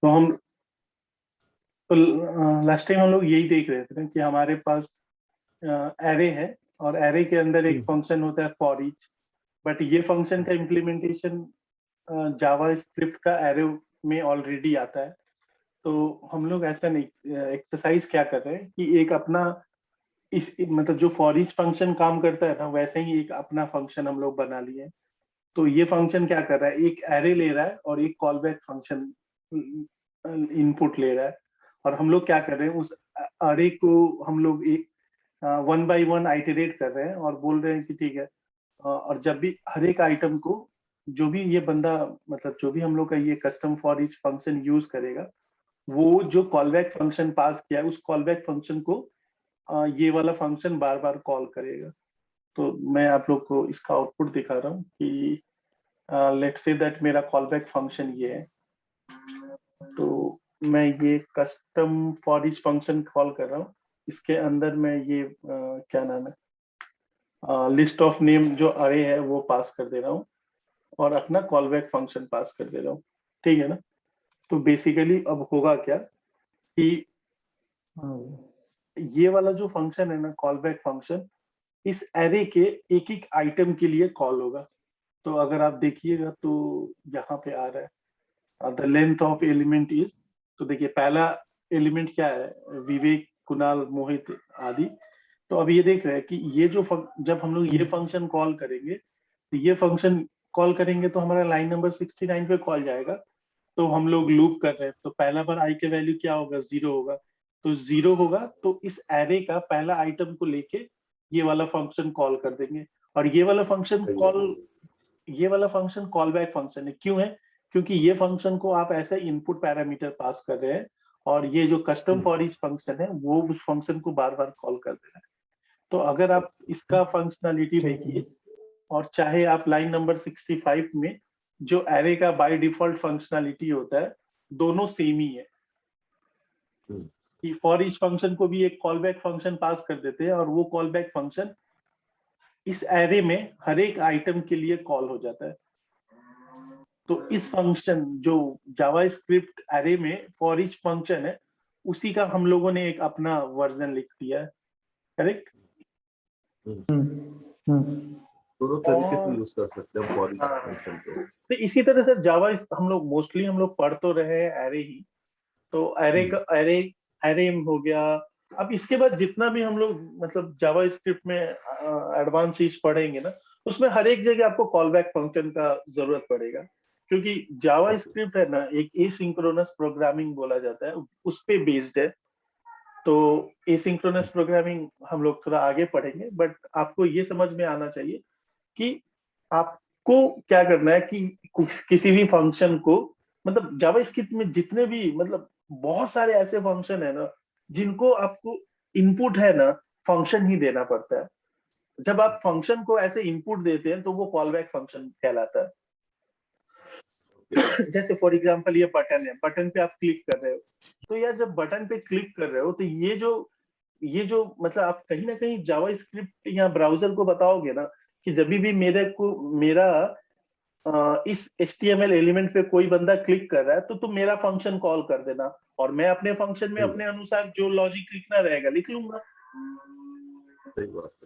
तो हम तो लास्ट टाइम हम लोग यही देख रहे थे ना कि हमारे पास एरे है और एरे के अंदर एक फंक्शन होता है फॉर ईच, बट ये फंक्शन का इम्प्लीमेंटेशन जावा स्क्रिप्ट का एरे में ऑलरेडी आता है। तो हम लोग ऐसा नहीं, एक्सरसाइज क्या कर रहे हैं कि एक अपना इस मतलब जो फॉर ईच फंक्शन काम करता है ना, वैसे ही एक अपना फंक्शन हम लोग बना लिए हैं। तो ये फंक्शन क्या कर रहा है, एक एरे ले रहा है और एक कॉल बैक फंक्शन इनपुट ले रहा है। और हम लोग क्या कर रहे हैं, उस एरे को हम लोग एक वन बाय वन आइटरेट कर रहे हैं और बोल रहे हैं कि ठीक है, और जब भी हर एक आइटम को जो भी ये बंदा मतलब जो भी हम लोग का ये custom for each function use करेगा, वो जो कॉल बैक फंक्शन पास किया है उस कॉल बैक फंक्शन को ये वाला फंक्शन बार बार कॉल करेगा। तो मैं आप लोग को इसका आउटपुट दिखा रहा हूँ कि लेट्स से दैट मेरा कॉल बैक फंक्शन ये है। तो मैं ये custom for each function call कर रहा हूँ, इसके अंदर मैं ये क्या नाम है, लिस्ट ऑफ नेम जो अरे है वो पास कर दे रहा हूँ और अपना कॉल बैक फंक्शन पास कर दे रहा हूँ। ठीक है ना। तो बेसिकली अब होगा क्या कि ये वाला जो फंक्शन है ना, कॉल बैक फंक्शन, इस एरे के एक एक आइटम के लिए कॉल होगा। तो अगर आप देखिएगा तो यहाँ पे आ रहा है the length of element is. तो देखिए पहला एलिमेंट क्या है, विवेक, कुणाल, मोहित आदि। तो अब ये देख रहे हैं कि ये जो जब हम लोग ये फंक्शन कॉल करेंगे, तो ये फंक्शन कॉल करेंगे तो हमारा लाइन नंबर 69 पे कॉल जाएगा। तो हम लोग लूप कर रहे हैं, तो पहला बार आई के वैल्यू क्या होगा, 0 होगा। तो 0 होगा तो इस एरे का पहला आइटम को लेके ये वाला फंक्शन कॉल कर देंगे। और ये वाला फंक्शन कॉल बैक फंक्शन है। क्यों है? क्योंकि ये फंक्शन को आप ऐसा इनपुट पैरामीटर पास कर रहे हैं और ये जो कस्टम फॉर ईच फंक्शन है वो उस फंक्शन को बार बार कॉल कर दे रहा है। तो अगर आप इसका फंक्शनलिटी देखिए, और चाहे आप लाइन नंबर 65 में जो एरे का बाय डिफॉल्ट फंक्शनलिटी होता है, दोनों सेम ही है कि फॉर ईच फंक्शन को भी एक कॉल बैक फंक्शन पास कर देते हैं और वो कॉल बैक फंक्शन इस एरे में हर एक आइटम के लिए कॉल हो जाता है। तो इस फंक्शन जो जावा स्क्रिप्ट एरे में फॉर ईच फंक्शन है, उसी का हम लोगों ने एक अपना वर्जन लिख दिया है। करेक्ट। दोनों तरीके से यूज कर सकते हैं फॉर ईच फंक्शन को। तो इसी तरह से जावा हम लोग मोस्टली हम लोग पढ़ तो रहे हैं एरे ही। तो एरे का एरे हो गया। अब इसके बाद जितना भी हम लोग मतलब जावा स्क्रिप्ट में एडवांस चीज पढ़ेंगे ना, उसमें हर एक जगह आपको कॉल बैक फंक्शन का जरूरत पड़ेगा। क्योंकि जावा स्क्रिप्ट है ना, एक एसिंक्रोनस प्रोग्रामिंग बोला जाता है, उस पे बेस्ड है। तो एसिंक्रोनस प्रोग्रामिंग हम लोग थोड़ा आगे पढ़ेंगे, बट आपको ये समझ में आना चाहिए कि आपको क्या करना है कि किसी भी फंक्शन को मतलब जावा स्क्रिप्ट में जितने भी मतलब बहुत सारे ऐसे फंक्शन है ना, जिनको आपको इनपुट है ना फंक्शन ही देना पड़ता है। जब आप फंक्शन को ऐसे इनपुट देते हैं तो वो कॉल बैक फंक्शन कहलाता है। जैसे फॉर एग्जांपल ये बटन है, बटन पे आप क्लिक कर रहे हो, तो यार जब बटन पे क्लिक कर रहे हो तो ये जो मतलब आप कहीं ना कहीं जावा स्क्रिप्ट या ब्राउजर को बताओगे ना कि जब भी मेरा इस HTML एलिमेंट पे कोई बंदा क्लिक कर रहा है तो तुम मेरा फंक्शन कॉल कर देना, और मैं अपने फंक्शन में अपने अनुसार जो लॉजिक लिखना रहेगा लिख लूंगा।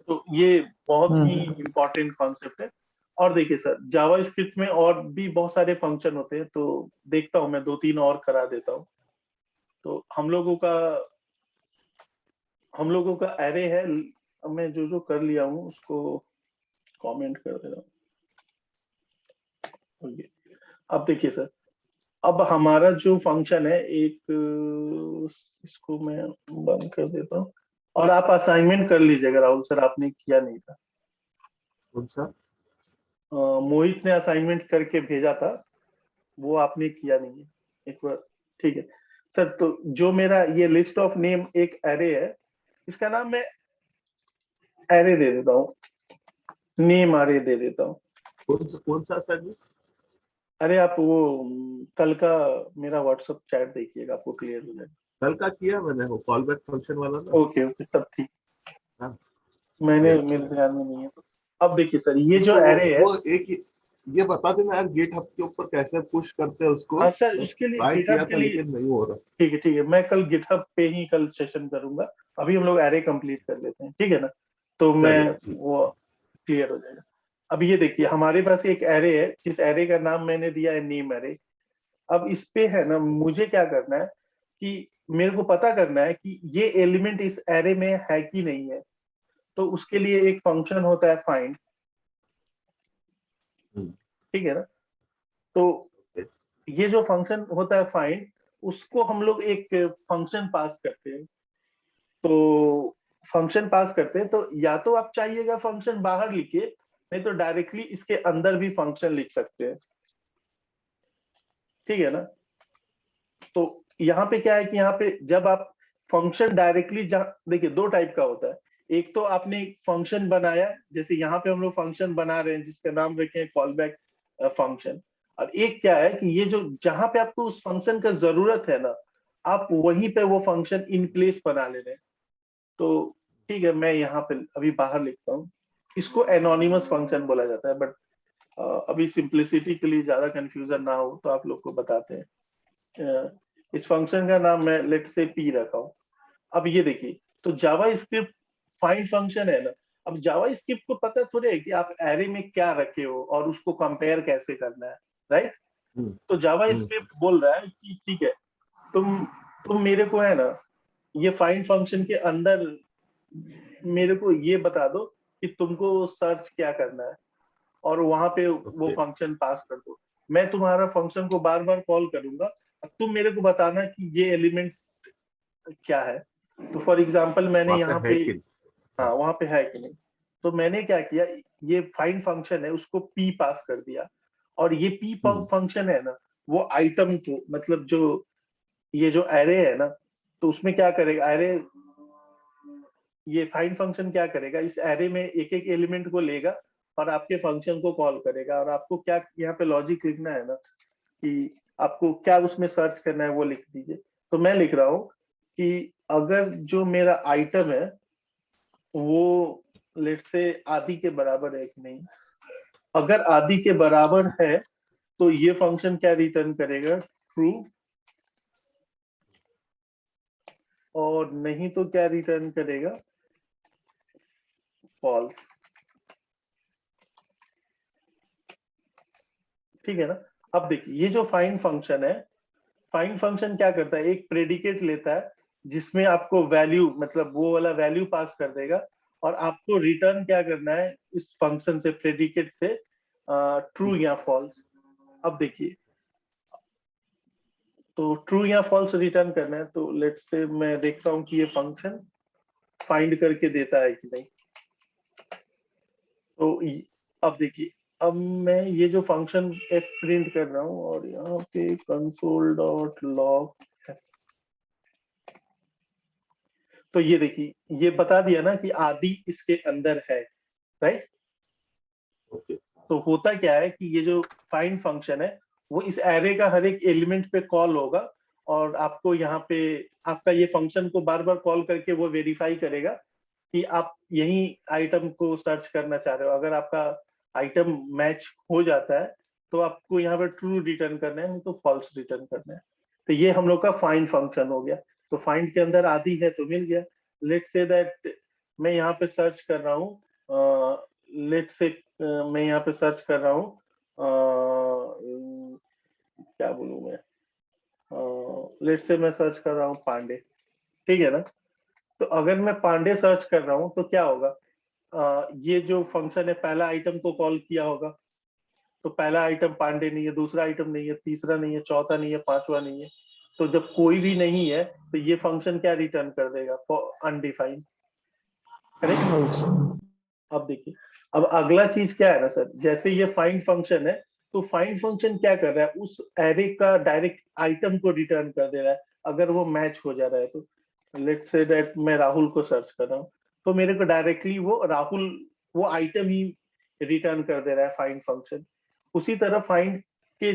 तो ये बहुत ही इम्पोर्टेंट कॉन्सेप्ट है। और देखिए सर, जावा स्क्रिप्ट में और भी बहुत सारे फंक्शन होते हैं, तो देखता हूँ मैं 2-3 और करा देता हूँ। तो हम लोगों का एरे है, मैं जो जो कर लिया हूँ उसको कमेंट कर दे रहा हूँ। अब देखिए सर, अब हमारा जो फंक्शन है एक, इसको मैं बंद कर देता हूँ और आप असाइनमेंट कर लीजिएगा। राहुल सर आपने किया नहीं था। कौन सा? मोहित ने असाइनमेंट करके भेजा था, वो आपने किया नहीं है एक बार। ठीक है सर, तो जो मेरा ये लिस्ट ऑफ नेम एक एरे है, इसका नाम मैं एरे दे देता हूँ, नेम एरे दे देता हूँ। कौन सा असाइनमेंट? अरे आप वो कल का मेरा व्हाट्सएप चैट देखिएगा, आपको क्लियर हो जाएगा। कल का किया मैंने, वो कॉल बैक फंक्शन वाला ना। ओके ओके, तब ठीक। हाँ, मेरे ध्यान में नहीं है। तो अब देखिए सर, ये जो एरे है, वो एक ही ये बता देना यार, गेट हब के ऊपर कैसे पुश करते हैं उसको। हाँ सर, मैं उसके लिए ट्राई किया गिटहब के था लिए लेकिन नहीं हो रहा। ठीक है, ठीक है, मैं कल गिटहब पे ही कल सेशन करूंगा। अभी हम लोग एरे कंप्लीट कर लेते हैं, ठीक है ना? तो मैं चलेगा ठीक। वो क्लियर हो जाएगा। अब ये देखिए, हमारे पास एक एरे है, जिस एरे का नाम मैंने दिया है नेम एरे। अब इस पे है ना, मुझे क्या करना है कि मेरे को पता करना है कि ये एलिमेंट इस एरे में है कि नहीं है। तो उसके लिए एक फंक्शन होता है फाइंड, हम्म, ठीक है ना? तो ये जो फंक्शन होता है फाइंड, उसको हम लोग एक फंक्शन पास करते हैं। तो फंक्शन पास करते हैं, तो या तो आप चाहिएगा फंक्शन बाहर लिखिए, नहीं तो डायरेक्टली इसके अंदर भी फंक्शन लिख सकते हैं, ठीक है ना? तो यहाँ पे क्या है कि यहाँ पे जब आप फंक्शन डायरेक्टली, जहाँ देखिए दो टाइप का होता है। एक तो आपने फंक्शन बनाया, जैसे यहाँ पे हम लोग फंक्शन बना रहे हैं जिसका नाम रखे हैं कॉल बैक फंक्शन। और एक क्या है कि ये जो जहां पे आपको उस फंक्शन का जरूरत है ना, आप वहीं पे वो फंक्शन इन प्लेस बना ले रहे हैं। तो ठीक है, मैं यहाँ पे अभी बाहर लिखता हूँ। इसको एनोनिमस फंक्शन बोला जाता है, बट अभी सिंप्लिसिटी के लिए ज्यादा कंफ्यूजन ना हो तो आप लोग को बताते हैं। इस फंक्शन का नाम मैं लेट से पी रखा हूँ। अब ये देखिए, तो जावा स्क्रिप्ट फाइंड फंक्शन है ना। अब जावा स्क्रिप्ट को पता थोड़े है कि आप एरे में क्या रखे हो और उसको कंपेयर कैसे करना है, राइट? हम्म, तो जावा हम्म, स्क्रिप्ट बोल रहा है कि ठीक है, तुम मेरे को है ना, ये फाइंड फंक्शन के अंदर मेरे को ये बता दो कि तुमको सर्च क्या करना है, और वहां पे वो ओके। फंक्शन पास कर दो। मैं तुम्हारा फंक्शन को बार बार कॉल करूंगा, अब तुम मेरे को बताना कि ये एलिमेंट क्या है। तो फॉर एग्जांपल मैंने वहाँ पे यहाँ है पे, कि नहीं? हाँ हाँ। वहां पे है कि नहीं। तो मैंने क्या किया, ये फाइंड फंक्शन है उसको पी पास कर दिया। और ये पी हम्म, फंक्शन है ना, वो आइटम को, मतलब जो ये जो एरे है ना, तो उसमें क्या करेगा एरे, ये फाइंड फंक्शन क्या करेगा, इस एरे में एक एक एलिमेंट को लेगा और आपके फंक्शन को कॉल करेगा। और आपको क्या यहाँ पे लॉजिक लिखना है ना, कि आपको क्या उसमें सर्च करना है वो लिख दीजिए। तो मैं लिख रहा हूँ कि अगर जो मेरा आइटम है वो लेट से आदि के बराबर है कि नहीं। अगर आदि के बराबर है तो ये फंक्शन क्या रिटर्न करेगा, ट्रू। और नहीं तो क्या रिटर्न करेगा, फॉल्स, ठीक है ना? अब देखिए, ये जो फाइंड फंक्शन है, फाइंड फंक्शन क्या करता है, एक प्रेडिकेट लेता है जिसमें आपको वैल्यू, मतलब वो वाला वैल्यू पास कर देगा। और आपको रिटर्न क्या करना है इस फंक्शन से, प्रेडिकेट से, ट्रू या फॉल्स। अब देखिए, तो ट्रू या फॉल्स रिटर्न करना है, तो लेट्स से मैं देखता हूँ कि ये फंक्शन फाइंड करके देता है कि नहीं। तो अब देखिए, अब मैं ये जो फंक्शन एफ प्रिंट कर रहा हूँ और यहाँ पे कंसोल डॉट लॉग, तो ये देखिए, ये बता दिया ना कि आदि इसके अंदर है, राइट? ओके। तो होता क्या है कि ये जो फाइंड फंक्शन है वो इस एरे का हर एक एलिमेंट पे कॉल होगा। और आपको यहाँ पे आपका ये फंक्शन को बार बार कॉल करके वो वेरीफाई करेगा कि आप यही आइटम को सर्च करना चाह रहे हो। अगर आपका आइटम मैच हो जाता है तो आपको यहाँ पे ट्रू रिटर्न करना है, नहीं तो फॉल्स रिटर्न करना है। तो ये हम लोग का फाइंड फंक्शन हो गया। तो फाइंड के अंदर आदि है तो मिल गया। लेट्स से दैट मैं यहाँ पे सर्च कर रहा हूँ, लेट्स से मैं यहाँ पे सर्च कर रहा हूँ, क्या बोलूँ मैं, लेट्स से मैं सर्च कर रहा हूँ पांडे, ठीक है ना? तो अगर मैं पांडे सर्च कर रहा हूँ तो क्या होगा, ये जो फंक्शन है पहला आइटम को कॉल किया होगा। तो पहला आइटम पांडे नहीं है, दूसरा आइटम नहीं है, तीसरा नहीं है, चौथा नहीं है, पांचवा नहीं है। तो जब कोई भी नहीं है तो ये फंक्शन क्या रिटर्न कर देगा, अनडिफाइंड, करेक्ट? अब देखिए, अब अगला चीज क्या है ना सर, जैसे ये फाइंड फंक्शन है, तो फाइंड फंक्शन क्या कर रहा है, उस एरे का डायरेक्ट आइटम को रिटर्न कर दे रहा है अगर वो मैच हो जा रहा है तो। लेट्स से दैट मैं राहुल को सर्च कर रहा हूँ, तो मेरे को डायरेक्टली वो राहुल, वो आइटम ही रिटर्न कर दे रहा है फाइंड फंक्शन। उसी तरह फाइंड के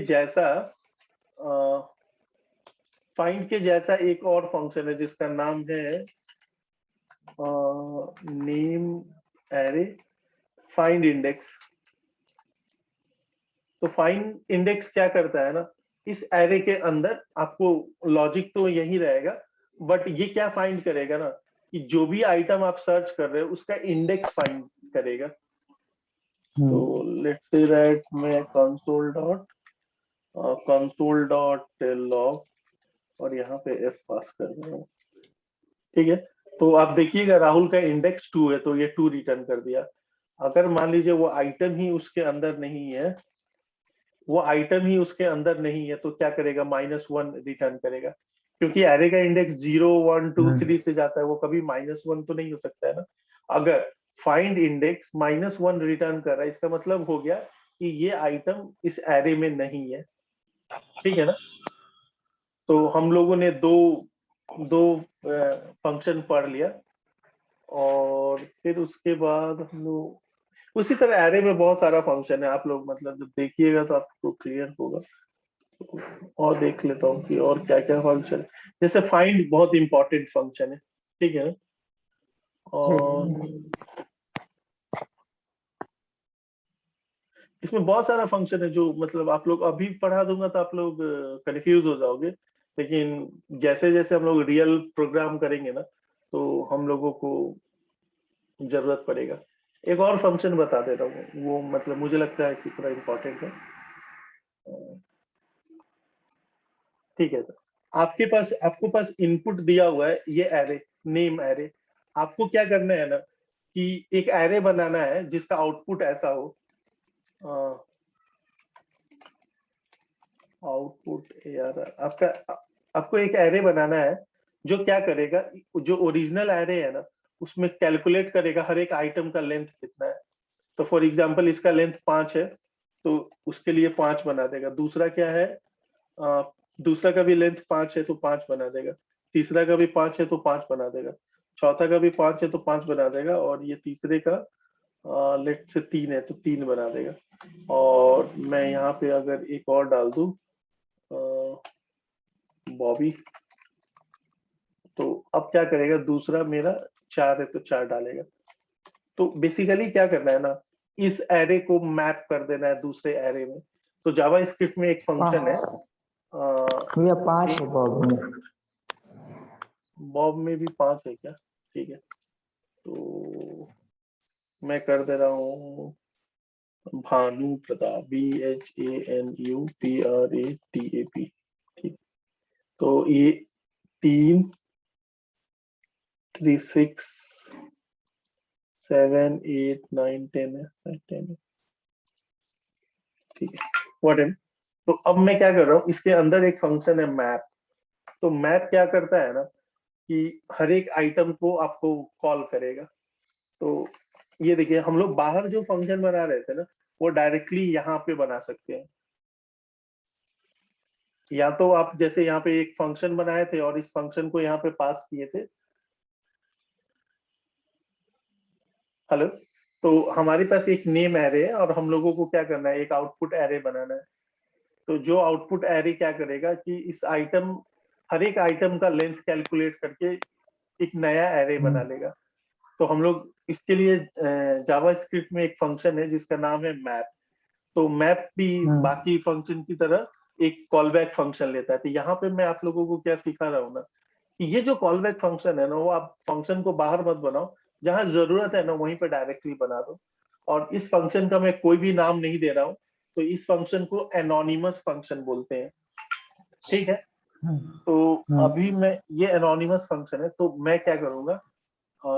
जैसा एक और फंक्शन है जिसका नाम है नेम एरे फाइंड इंडेक्स। तो फाइंड इंडेक्स क्या करता है ना, इस एरे के अंदर आपको लॉजिक तो यही रहेगा, बट ये क्या फाइंड करेगा ना कि जो भी आइटम आप सर्च कर रहे हो उसका इंडेक्स फाइंड करेगा। तो लेट्स से दैट मैं console.log और यहाँ पे f पास कर रहा हूँ, ठीक है। तो आप देखिएगा राहुल का इंडेक्स 2 है, तो ये 2 रिटर्न कर दिया। अगर मान लीजिए वो आइटम ही उसके अंदर नहीं है, तो क्या करेगा, -1 रिटर्न करेगा, क्योंकि एरे का इंडेक्स 0 1 2 3 से जाता है, वो कभी -1 तो नहीं हो सकता है ना। अगर फाइंड इंडेक्स -1 रिटर्न कर रहा है, इसका मतलब हो गया कि ये आइटम इस एरे में नहीं है, ठीक है ना। तो हम लोगों ने दो फंक्शन पढ़ लिया, और फिर उसके बाद हम लोग उसी तरह एरे में बहुत सारा फंक्शन है, आप लोग मतलब जब देखिएगा तो आपको क्लियर होगा। और देख लेता हूँ कि और क्या क्या फंक्शन, जैसे फाइंड बहुत इंपॉर्टेंट फंक्शन है, ठीक है ना। और इसमें बहुत सारा फंक्शन है जो मतलब आप लोग अभी पढ़ा दूंगा तो आप लोग कंफ्यूज हो जाओगे, लेकिन जैसे जैसे हम लोग रियल प्रोग्राम करेंगे ना तो हम लोगों को जरूरत पड़ेगा। एक और फंक्शन बता दे रहा हूँ, वो मतलब मुझे लगता है कि थोड़ा इम्पोर्टेंट है, ठीक है। तो आपको पास इनपुट दिया हुआ है ये एरे, नेम एरे। आपको क्या करना है ना कि एक एरे बनाना है जिसका आउटपुट ऐसा हो, आउटपुट यार आपको एक एरे बनाना है जो क्या करेगा, जो ओरिजिनल एरे है ना उसमें कैलकुलेट करेगा हर एक आइटम का लेंथ कितना है। तो फॉर एग्जांपल इसका लेंथ 5 है, तो उसके लिए 5 बना देगा। दूसरा क्या है, दूसरा का भी लेंथ 5 है तो 5 बना देगा। तीसरा का भी 5 है तो 5 बना देगा। चौथा का भी 5 है तो 5 बना देगा। और ये तीसरे का लेट से 3 है तो 3 बना देगा। और मैं यहाँ पे अगर एक और डाल दूं बॉबी, तो अब क्या करेगा, दूसरा मेरा 4 है तो 4 डालेगा। तो बेसिकली क्या करना है ना, इस एरे को मैप कर देना है दूसरे एरे में। तो जावा स्क्रिप्ट में एक फंक्शन है, भैया 5 है बॉब में। बॉब में भी 5 है क्या, ठीक है। तो मैं कर दे रहा हूँ भानु प्रताप, BHANUPRATAP, ठीक। तो ये 3 3 6 7 8 9 10 है, 10 है, ठीक है, व्हाटएवर। तो अब मैं क्या कर रहा हूँ, इसके अंदर एक फंक्शन है मैप। तो मैप क्या करता है ना कि हर एक आइटम को आपको कॉल करेगा। तो ये देखिए, हम लोग बाहर जो फंक्शन बना रहे थे ना वो डायरेक्टली यहाँ पे बना सकते हैं। या तो आप जैसे यहाँ पे एक फंक्शन बनाए थे और इस फंक्शन को यहाँ पे पास किए थे, हेलो। तो हमारे पास एक नेम एरे है और हम लोगों को क्या करना है, एक आउटपुट एरे बनाना है। तो जो आउटपुट एरे क्या करेगा कि इस आइटम, हर एक आइटम का लेंथ कैलकुलेट करके एक नया एरे बना लेगा। तो हम लोग इसके लिए जावा स्क्रिप्ट में एक फंक्शन है जिसका नाम है मैप। तो मैप भी बाकी फंक्शन की तरह एक कॉल बैक फंक्शन लेता है। तो यहाँ पे मैं आप लोगों को क्या सिखा रहा हूँ ना कि ये जो कॉल बैक फंक्शन है ना, वो आप फंक्शन को बाहर मत बनाओ, जहां जरूरत है ना वहीं पे डायरेक्टली बना दो। और इस फंक्शन का मैं कोई भी नाम नहीं दे रहा हूँ, तो इस फंक्शन को एनोनिमस फंक्शन बोलते हैं, ठीक है। तो अभी मैं, ये एनोनिमस फंक्शन है, तो मैं क्या करूंगा,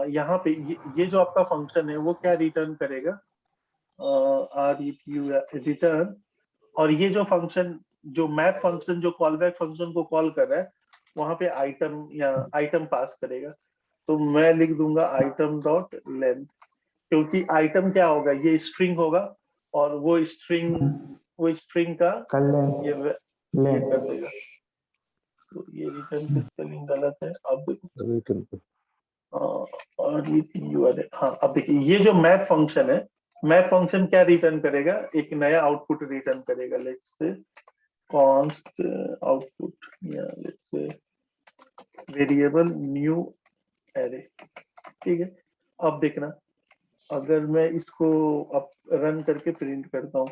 यहाँ पे ये जो आपका फंक्शन है वो क्या रिटर्न करेगा, रिटर्न। और ये जो फंक्शन, जो मैप फंक्शन जो कॉल बैक फंक्शन को कॉल कर रहा है, वहां पे आइटम या आइटम पास करेगा। तो मैं लिख दूंगा आइटम डॉट लेंथ, क्योंकि आइटम क्या होगा, ये स्ट्रिंग होगा और वो स्ट्रिंग का ये कर देगा। तो ये रिटर्न की स्पेलिंग गलत है, अब हाँ अब देखिए, ये जो मैप फंक्शन है, मैप फंक्शन क्या रिटर्न करेगा, एक नया आउटपुट रिटर्न करेगा। लेट्स से const आउटपुट, या let's say variable new array, ठीक है। अब देखना, अगर मैं इसको अब रन करके प्रिंट करता हूँ,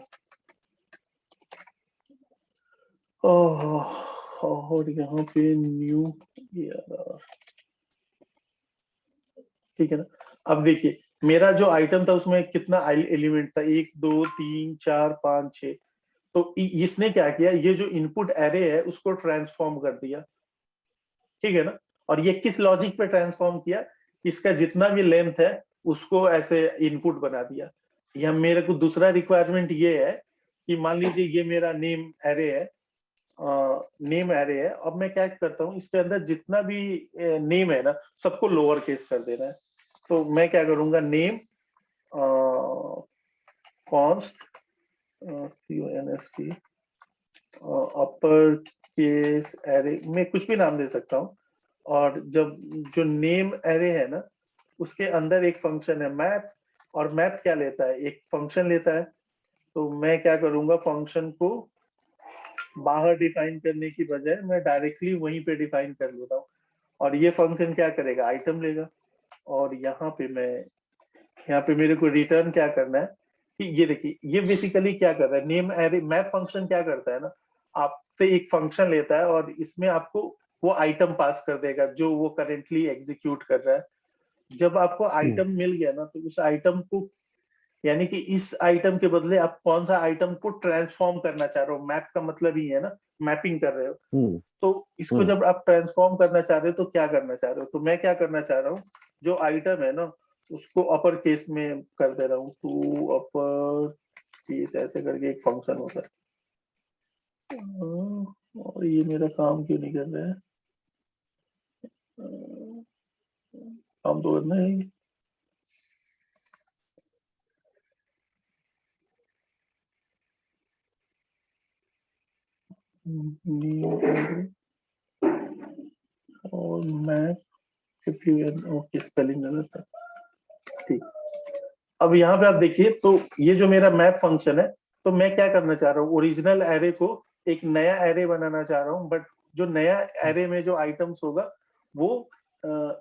और यहाँ पे न्यू, ठीक है ना। अब देखिए मेरा जो आइटम था उसमें कितना एलिमेंट था, 1 2 3 4 5 6। तो इसने क्या किया, ये जो इनपुट एरे है उसको ट्रांसफॉर्म कर दिया, ठीक है ना। और ये किस लॉजिक पे ट्रांसफॉर्म किया, इसका जितना भी लेंथ है उसको ऐसे इनपुट बना दिया। या मेरे को दूसरा रिक्वायरमेंट ये है कि मान लीजिए ये मेरा नेम एरे है, नेम एरे है। अब मैं क्या करता हूँ, इसके अंदर जितना भी नेम है ना सबको लोअर केस कर देना है। तो मैं क्या करूंगा, name const CONST upper case array, मैं कुछ भी नाम दे सकता हूँ। और जब जो नेम एरे है ना उसके अंदर एक फंक्शन है मैप, और मैप क्या लेता है, एक फंक्शन लेता है। तो मैं क्या करूंगा, फंक्शन को बाहर डिफाइन करने की बजाय मैं डायरेक्टली वहीं पे डिफाइन कर लेता हूँ। और ये फंक्शन क्या करेगा, आइटम लेगा। और यहाँ पे मेरे को रिटर्न क्या करना है कि ये देखिए ये बेसिकली क्या कर रहा है, नेम एरे मैप फंक्शन क्या करता है ना, आपसे एक फंक्शन लेता है और इसमें आपको वो आइटम पास कर देगा जो वो करेंटली एग्जीक्यूट कर रहा है। जब आपको आइटम मिल गया ना तो उस आइटम को, यानी कि इस आइटम के बदले आप कौन सा आइटम को ट्रांसफॉर्म करना चाह रहे हो, मैप का मतलब ही है ना, मैपिंग कर रहे हो। तो इसको जब आप ट्रांसफॉर्म करना चाह रहे हो तो क्या करना चाह रहे हो, तो मैं क्या करना चाह रहा हूँ, जो आइटम है ना उसको अपर केस में कर दे रहा हूँ, टू अपर केस ऐसे करके एक फंक्शन होता है। और ये मेरा काम क्यों नहीं कर रहा है, काम तो करना है। और मैं ओके स्पेलिंग गलत था, ठीक। अब यहाँ पे आप देखिए तो ये जो मेरा मैप फंक्शन है, तो मैं क्या करना चाह रहा हूँ, ओरिजिनल एरे को एक नया एरे बनाना चाह रहा हूँ। बट जो नया एरे में जो आइटम्स होगा वो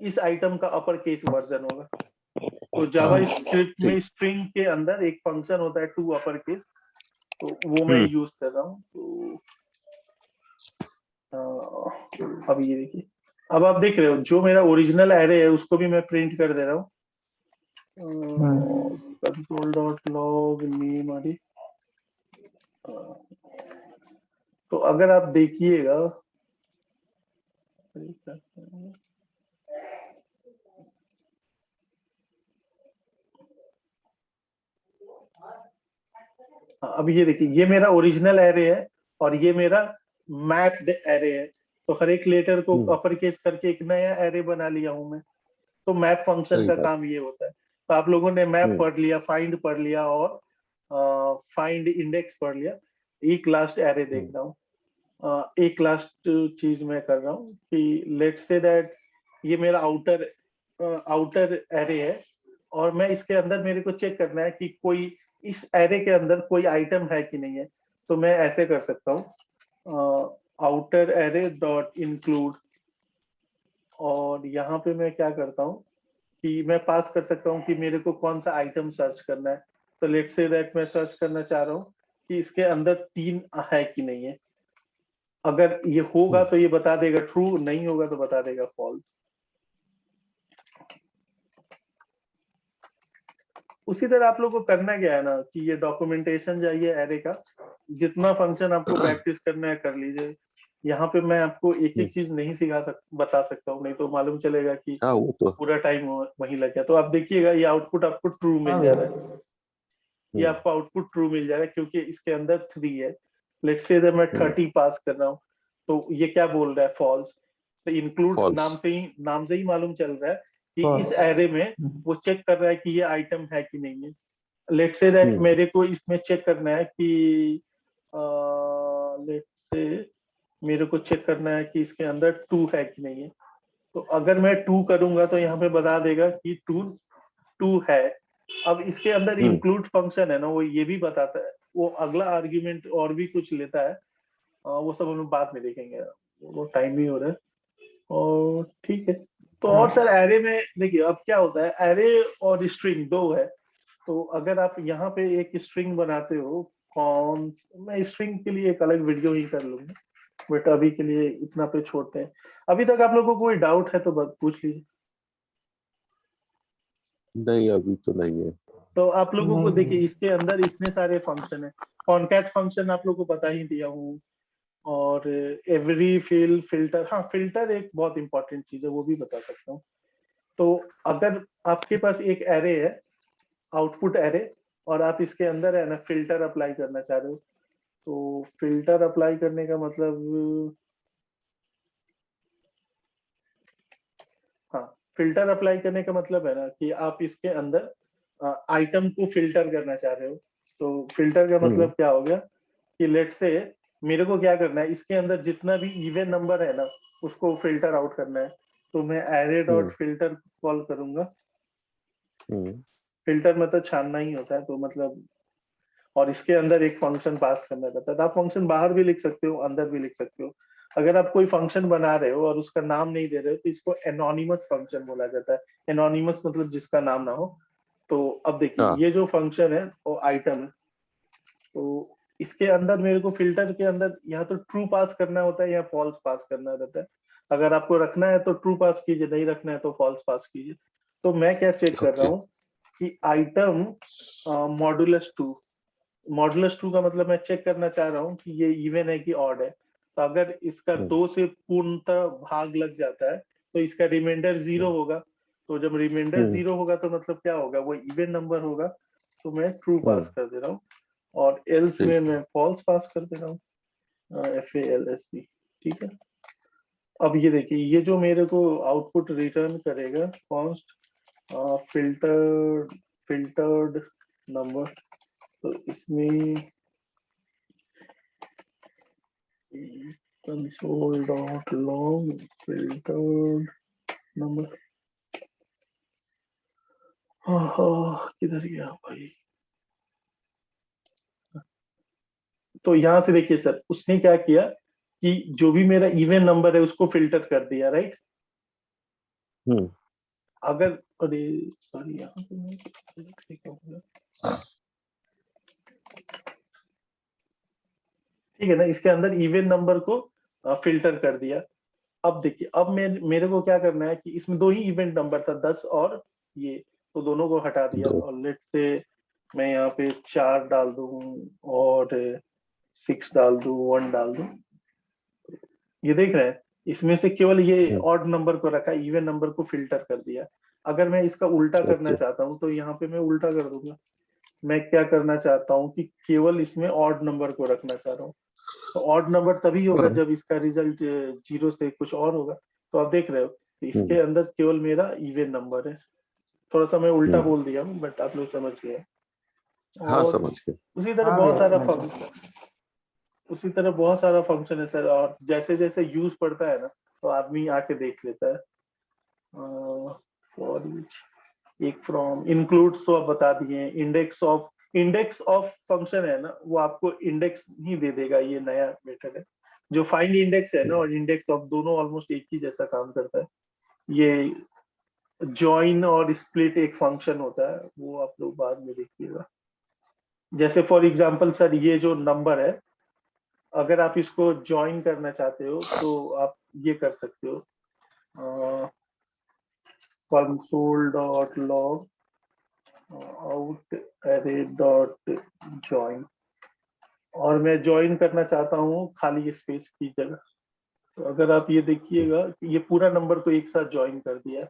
इस आइटम का अपर केस वर्जन होगा। तो जावा स्क्रिप्ट में स्ट्रिंग के अंदर एक फंक्शन होता है टू अपर केस, तो वो मैं यूज कर रहा हूँ। तो अब ये देखिए, अब आप देख रहे हो जो मेरा ओरिजिनल एरे है उसको भी मैं प्रिंट कर दे रहा हूँ। console.log नेम आदि। तो अगर आप देखिएगा, अब ये देखिए ये मेरा ओरिजिनल एरे है और ये मेरा मैप्ड एरे है। तो हर एक लेटर को अपर केस करके एक नया एरे बना लिया हूं मैं। तो मैप फंक्शन का काम ये होता है। तो आप लोगों ने मैप पढ़ लिया, फाइंड पढ़ लिया और फाइंड इंडेक्स पढ़ लिया। एक लास्ट एरे देख रहा हूँ, एक लास्ट चीज मैं कर रहा हूँ कि लेट्स से दैट ये मेरा आउटर एरे है और मैं इसके अंदर मेरे को चेक करना है कि कोई इस एरे के अंदर कोई आइटम है कि नहीं है। तो मैं ऐसे कर सकता हूँ, आउटर एरे डॉट इंक्लूड, और यहाँ पे मैं क्या करता हूँ कि मैं पास कर सकता हूँ कि मेरे को कौन सा आइटम सर्च करना है। तो लेट्स से दैट मैं सर्च करना चाह रहा हूँ कि इसके अंदर 3 है कि नहीं है। अगर ये होगा तो ये बता देगा ट्रू, नहीं होगा तो बता देगा फॉल्स। उसी तरह आप लोग को करना क्या है ना कि ये डॉक्यूमेंटेशन चाहिए एरे का, जितना फंक्शन आपको प्रैक्टिस करना है कर लीजिए। यहाँ पे मैं आपको एक एक चीज नहीं बता सकता हूँ, नहीं तो मालूम चलेगा कि वो तो पूरा टाइम वहीं लग गया। तो आप देखिएगा ये आउटपुट आपको ट्रू मिल जा रहा है, ये आपको आउटपुट ट्रू मिल जा रहा है क्योंकि इसके अंदर 3 है। लेट्स से मैं 30 पास कर रहा हूँ तो ये क्या बोल रहा है, फॉल्स। तो इंक्लूड नाम से ही मालूम चल रहा है कि इस एरे में वो चेक कर रहा है कि ये आइटम है कि नहीं है। लेट्स से दैट मेरे को इसमें चेक करना है कि लेट्स से मेरे को चेक करना है कि इसके अंदर 2 है कि नहीं है। तो अगर मैं 2 करूंगा तो यहाँ पे बता देगा कि 2 है। अब इसके अंदर इंक्लूड फंक्शन है ना, वो ये भी बताता है, वो अगला आर्ग्यूमेंट और भी कुछ लेता है। वो सब हम लोग बाद में देखेंगे, वो टाइम भी हो रहा है। और ठीक है, तो और सर एरे में देखिए अब क्या होता है, एरे और स्ट्रिंग 2 है। तो अगर आप यहाँ पे एक स्ट्रिंग बनाते हो, कौन, मैं स्ट्रिंग के लिए एक अलग वीडियो ही कर लूंगा। बट अभी के लिए इतना पे छोड़ते हैं। अभी तक आप लोगों को कोई डाउट है तो बस पूछ लीजिए। नहीं अभी तो नहीं है। तो आप लोगों को नहीं देखिए नहीं इसके अंदर इतने सारे फंक्शन है। कॉनकैट फंक्शन आप लोगों को पता ही दिया हूँ। और एवरी फिल्टर, हाँ फिल्टर एक बहुत इंपॉर्टेंट चीज है, वो भी बता सकता हूँ। तो अगर आपके पास एक एरे है, आउटपुट एरे, और आप इसके अंदर है ना फिल्टर अप्लाई करना चाह रहे हो, तो फिल्टर अप्लाई करने का मतलब, हाँ फिल्टर अप्लाई करने का मतलब है ना कि आप इसके अंदर आइटम को फिल्टर करना चाह रहे हो। तो फिल्टर का मतलब क्या हो गया कि लेट से मेरे को क्या करना है, इसके अंदर जितना भी इवन नंबर है ना उसको फिल्टर आउट करना है। तो मैं एरे डॉट फिल्टर कॉल करूंगा। फिल्टर मतलब छानना ही होता है, तो मतलब, और इसके अंदर एक फंक्शन पास करना रहता है। तो आप फंक्शन बाहर भी लिख सकते हो, अंदर भी लिख सकते हो। अगर आप कोई फंक्शन बना रहे हो और उसका नाम नहीं दे रहे हो तो इसको एनोनिमस फंक्शन बोला जाता है। एनोनिमस मतलब जिसका नाम ना हो। तो अब देखिए हाँ ये जो फंक्शन है वो आइटम है। तो इसके अंदर मेरे को फिल्टर के अंदर या तो ट्रू पास करना होता है या फॉल्स पास करना रहता है। अगर आपको रखना है तो ट्रू पास कीजिए, नहीं रखना है तो फॉल्स पास कीजिए। तो मैं क्या चेक कर रहा ओके हूँ कि item modulus two, modulus two का मतलब मैं चेक करना चाह रहा हूँ कि ये इवन है कि ऑड है। तो अगर इसका 2 से पूर्णतः भाग लग जाता है तो इसका रिमाइंडर 0 होगा। तो जब रिमाइंडर 0 होगा तो मतलब क्या होगा, वो इवन नंबर होगा। तो मैं ट्रू पास कर दे रहा हूँ, और एल्स में ठीक है मैं फॉल्स पास कर दे रहा हूँ, FALSE। ठीक है। अब ये देखिए ये जो मेरे को आउटपुट रिटर्न करेगा कॉन्स्ट फिल्टर्ड फिल्टर्ड नंबर। तो इसमें console.log filtered नंबर, किधर गया भाई। तो यहाँ से देखिए सर उसने क्या किया कि जो भी मेरा इवन नंबर है उसको फिल्टर कर दिया, राइट। अगर, अरे सॉरी यहाँ पे ठीक है ना, इसके अंदर इवन नंबर को फिल्टर कर दिया। अब देखिए अब मेरे को क्या करना है कि इसमें 2 ही इवेंट नंबर था, 10 और ये, तो दोनों को हटा दिया। दो और लेट से मैं यहाँ पे 4 डाल दूं और 6 डाल दूं, 1 डाल दूं। ये देख रहे हैं इसमें से केवल ये ऑड नंबर को रखा, इवन नंबर को फिल्टर कर दिया। अगर मैं इसका उल्टा करना ओके चाहता हूँ तो यहाँ पे मैं उल्टा कर दूंगा। मैं क्या करना चाहता हूँ कि केवल इसमें ऑड नंबर को रखना चाह रहा हूँ। तो ऑड नंबर तभी होगा जब इसका रिजल्ट 0 से कुछ और होगा। तो आप देख रहे हो तो इसके अंदर केवल मेरा इवन नंबर है। थोड़ा सा मैं उल्टा बोल दिया हूँ बट आप लोग समझ गए। हाँ और समझ गए उसी तरह हाँ बहुत भैया सारा समझ गया। फंक्शन, उसी तरह बहुत सारा फंक्शन है सर। और जैसे जैसे यूज पड़ता है ना तो आदमी आके देख लेता है। फॉर ईच, एक फ्रॉम, इंक्लूड्स तो आप बता दिए। इंडेक्स ऑफ फंक्शन है ना, वो आपको इंडेक्स ही दे देगा। ये नया मेथड है। जो फाइंड इंडेक्स है ना और इंडेक्स ऑफ दोनों ऑलमोस्ट एक ही जैसा काम करता है। ये जॉइन और स्प्लिट एक फंक्शन होता है, वो आप लोग बाद में देखिएगा। जैसे फॉर एग्जांपल सर ये जो नंबर है, अगर आप इसको ज्वाइन करना चाहते हो तो आप ये कर सकते हो, console.log out array dot join, और मैं ज्वाइन करना चाहता हूँ खाली स्पेस की जगह। तो अगर आप ये देखिएगा ये पूरा नंबर को एक साथ ज्वाइन कर दिया,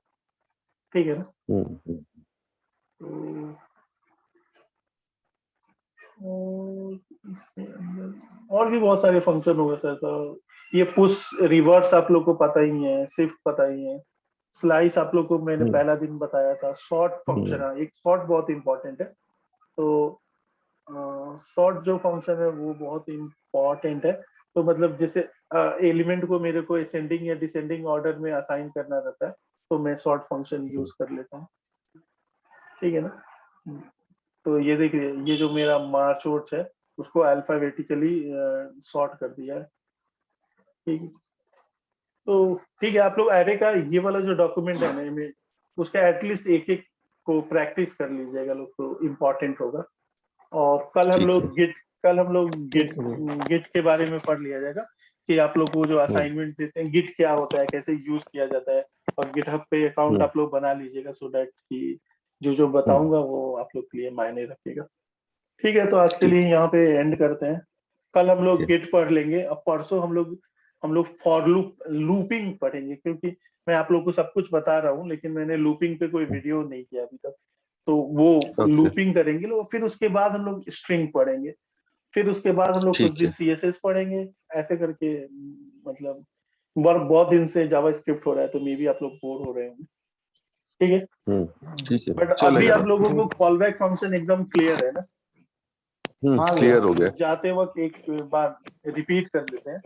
ठीक है ना। तो और इसके अंदर और भी बहुत सारे फंक्शन होंगे सर। तो ये पुश रिवर्स आप लोग को पता ही है, शिफ्ट पता ही है। स्लाइस आप लोग को मैंने पहला दिन बताया था। शॉर्ट फंक्शन है, एक शॉर्ट बहुत इंपॉर्टेंट है। तो शॉर्ट जो फंक्शन है वो बहुत इंपॉर्टेंट है। तो मतलब जैसे एलिमेंट को मेरे को असेंडिंग या डिसेंडिंग ऑर्डर में असाइन करना रहता है, तो मैं शॉर्ट फंक्शन यूज कर लेता हूँ, ठीक है ना। तो ये देखिए ये जो मेरा मार्च ओट्स है उसको अल्फाबेटिकली सॉर्ट कर दिया है, ठीक है। तो ठीक है, आप लोग एरे का ये वाला जो डॉक्यूमेंट है ना इमेज, उसका एटलीस्ट एक एक को प्रैक्टिस कर लीजिएगा लोग, तो इम्पोर्टेंट होगा। और कल हम ठीक है लोग गिट ठीक है भैया। गिट के बारे में पढ़ लिया जाएगा। कि आप लोग को जो असाइनमेंट देते हैं गिट क्या होता है, कैसे यूज किया जाता है, और गिटहब पे अकाउंट आप लोग बना लीजिएगा सो दैट कि जो बताऊंगा वो आप लोग के लिए मायने रखेगा। ठीक है, तो आज के लिए यहाँ पे एंड करते हैं। कल हम लोग गिट पढ़ लेंगे। अब परसों हम लोग फॉर लूपिंग पढ़ेंगे, क्योंकि मैं आप लोग को सब कुछ बता रहा हूँ लेकिन मैंने लूपिंग पे कोई वीडियो नहीं किया अभी तक। तो वो लूपिंग करेंगे लोग, फिर उसके बाद हम लोग स्ट्रिंग पढ़ेंगे, फिर उसके बाद हम लोग कुछ दिन CSS पढ़ेंगे, ऐसे करके। मतलब बहुत दिन से जावा स्क्रिप्ट हो रहा है तो मे भी आप लोग बोर हो रहे होंगे। ठीक है, ठीक है, बट अभी आप लोगों को कॉल बैक फंक्शन एकदम क्लियर है ना? क्लियर हो गया। जाते वक्त एक बार रिपीट कर लेते हैं।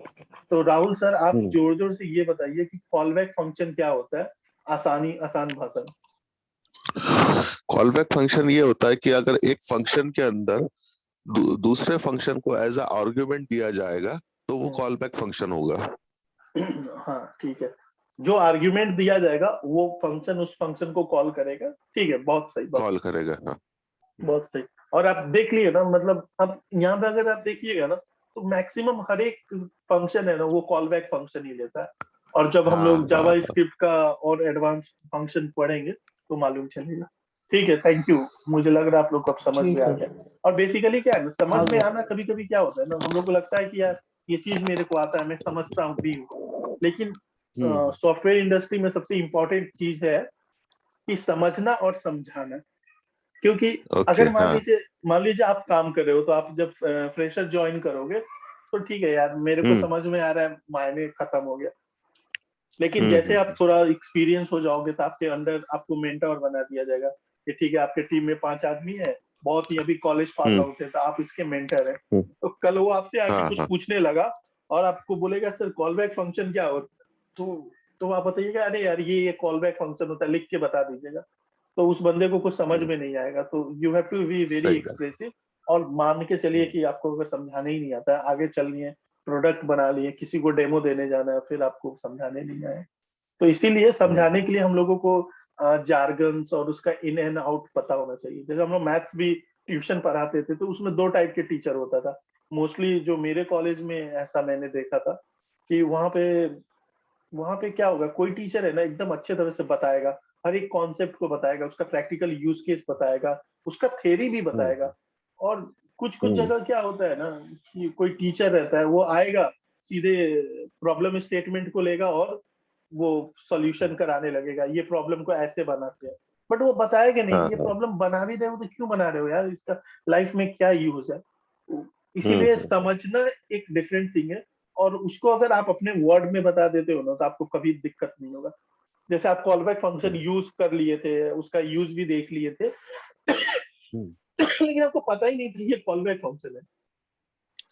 तो राहुल सर, आप जोर जोर से ये बताइए कि कॉल बैक फंक्शन क्या होता है, आसान भाषा में। कॉल बैक फंक्शन ये होता है कि अगर एक फंक्शन के अंदर दूसरे फंक्शन को एज अ आर्गुमेंट दिया जाएगा तो वो कॉल बैक फंक्शन होगा। हाँ ठीक है, जो आर्ग्यूमेंट दिया जाएगा वो फंक्शन उस फंक्शन को कॉल करेगा। ठीक है, बहुत सही, कॉल करेगा। हाँ, बहुत सही। और आप देख लिए ना, मतलब अब यहाँ पे अगर आप देखिएगा ना तो मैक्सिमम हर एक फंक्शन है ना वो कॉल बैक फंक्शन ही लेता है। और जब हम लोग जावा स्क्रिप्ट का और एडवांस फंक्शन पढ़ेंगे तो मालूम चलेगा। ठीक है, थैंक यू। मुझे लग रहा है आप लोग को अब समझ में आ गया। और बेसिकली क्या है ना, समझ में आना कभी कभी क्या होता है ना, हम लोग को लगता है कि यार ये चीज मेरे को आता है, मैं समझता हूँ भी हूँ, लेकिन सॉफ्टवेयर इंडस्ट्री में सबसे इम्पोर्टेंट चीज है कि समझना और समझाना। क्योंकि अगर मान लीजिए आप काम कर रहे हो, तो आप जब फ्रेशर ज्वाइन करोगे तो ठीक है यार, मेरे को समझ में आ रहा है, मायने खत्म हो गया। लेकिन जैसे आप थोड़ा एक्सपीरियंस हो जाओगे तो आपके अंदर आपको मेंटर बना दिया जाएगा कि ठीक है, आपके टीम में 5 आदमी है, बहुत ही अभी कॉलेज पास आउट है, तो आप इसके मेंटर है। तो कल वो आपसे आके कुछ पूछने लगा और आपको बोलेगा सर कॉल बैक फंक्शन क्या हो, तो आप बताइएगा अरे यार ये कॉल बैक फंक्शन होता है, लिख के बता दीजिएगा। तो उस बंदे को कुछ समझ में नहीं आएगा। तो you have to be very expressive, और मान के चलिए कि आपको अगर समझाने ही नहीं आता है, आगे चल लिए प्रोडक्ट बना लिए, किसी को डेमो देने जाना है, फिर आपको समझाने नहीं आए। तो इसीलिए समझाने के लिए हम लोगों को जार्गन्स और उसका इन एंड आउट पता होना चाहिए। जैसे हम लोग मैथ्स भी ट्यूशन पढ़ाते थे तो उसमें 2 टाइप के टीचर होता था मोस्टली। जो मेरे कॉलेज में ऐसा मैंने देखा था कि वहां पे क्या होगा, कोई टीचर है ना एकदम अच्छे तरह से बताएगा, हर एक कॉन्सेप्ट को बताएगा, उसका प्रैक्टिकल यूज केस बताएगा, उसका थ्योरी भी बताएगा। और कुछ कुछ जगह क्या होता है ना कि कोई टीचर रहता है, वो आएगा सीधे प्रॉब्लम स्टेटमेंट को लेगा और वो सॉल्यूशन कराने लगेगा, ये प्रॉब्लम को ऐसे बनाते हैं। बट वो बताएगा नहीं ये प्रॉब्लम बना भी रहे हो तो क्यों बना रहे हो यार, इसका लाइफ में क्या यूज है। इसीलिए समझना एक डिफरेंट थिंग है, और उसको अगर आप अपने वर्ड में बता देते हो ना तो आपको कभी दिक्कत नहीं होगा। जैसे आप कॉल बैक फंक्शन यूज कर लिए थे, उसका यूज भी देख लिए थे लेकिन आपको पता ही नहीं था ये कॉल बैक फंक्शन है।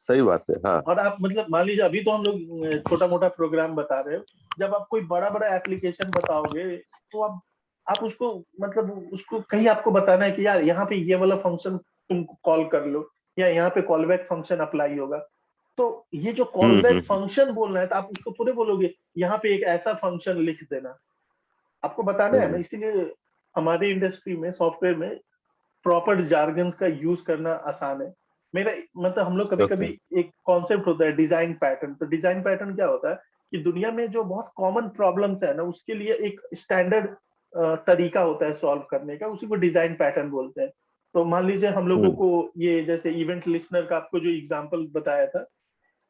सही बात है। हाँ, और आप मतलब मान लीजिए अभी तो हम लोग छोटा मोटा प्रोग्राम बता रहे हो, जब आप कोई बड़ा बड़ा एप्लीकेशन बताओगे तो आप उसको मतलब उसको कहीं आपको बताना है कि यार यहाँ पे ये वाला फंक्शन तुम कॉल कर लो, या यहाँ पे कॉल बैक फंक्शन अप्लाई होगा। तो ये जो कॉल बैक फंक्शन बोलना है तो आप उसको थोड़े बोलोगे यहाँ पे एक ऐसा फंक्शन लिख देना, आपको बताना है ना। इसीलिए हमारे इंडस्ट्री में सॉफ्टवेयर में प्रॉपर जार्गन्स का यूज करना आसान है। मेरा मतलब हम लोग कभी कभी एक कॉन्सेप्ट होता है डिजाइन पैटर्न। तो डिजाइन पैटर्न क्या होता है कि दुनिया में जो बहुत कॉमन प्रॉब्लम्स है ना उसके लिए एक स्टैंडर्ड तरीका होता है सॉल्व करने का, उसी को डिजाइन पैटर्न बोलते हैं। तो मान लीजिए हम लोगों को ये जैसे इवेंट लिस्नर का आपको जो एग्जांपल बताया था,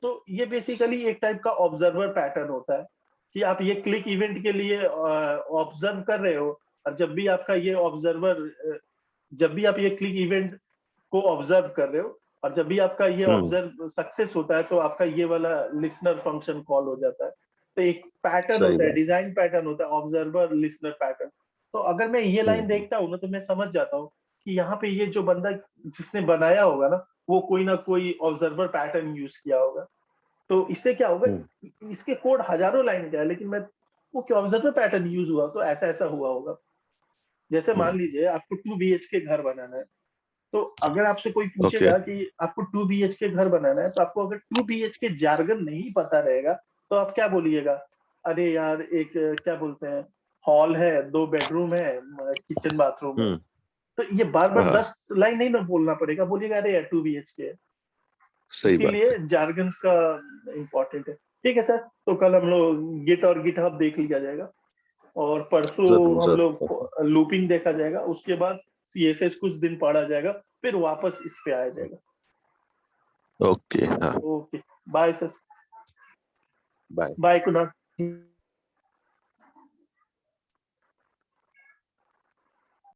तो ये बेसिकली एक टाइप का ऑब्जर्वर पैटर्न होता है कि आप ये क्लिक इवेंट के लिए ऑब्जर्व कर रहे हो, और जब भी आप ये क्लिक इवेंट को ऑब्जर्व कर रहे हो और जब भी आपका ये ऑब्जर्व सक्सेस होता है तो आपका ये वाला लिसनर फंक्शन कॉल हो जाता है। तो एक पैटर्न होता है, डिजाइन पैटर्न होता है, ऑब्जर्वर लिसनर पैटर्न। तो अगर मैं ये लाइन देखता हूँ ना तो मैं समझ जाता हूँ कि यहाँ पे ये जो बंदा जिसने बनाया होगा ना वो कोई ना कोई ऑब्जर्वर पैटर्न यूज किया होगा। तो इससे क्या होगा, इसके कोड हजारों लाइन का है लेकिन मैं वो क्या ऑब्जर्वर पैटर्न यूज हुआ तो ऐसा ऐसा हुआ होगा। जैसे मान लीजिए आपको 2 BHK घर बनाना है, तो अगर आपसे कोई पूछेगा कि आपको 2 BHK घर बनाना है, तो आपको अगर 2 BHK जार्गन नहीं पता रहेगा तो आप क्या बोलिएगा, अरे यार एक क्या बोलते हैं, हॉल है, 2 बेडरूम है, किचन बाथरूम है। तो ये बार बार 10 लाइन नहीं ना बोलना पड़ेगा, बोलिएगा अरे यार 2 BHK है। इसीलिए जार्गन्स का इम्पोर्टेंट है। ठीक है सर, तो कल हम लोग गिट और गिटहब देख लिया जाएगा और परसों जरूर हम जरूर। लोग लूपिंग देखा जाएगा, उसके बाद CSS कुछ दिन पढ़ा जाएगा, फिर वापस इस पे आया जाएगा। ओके हाँ okay, bye sir, bye. Bye Kunal.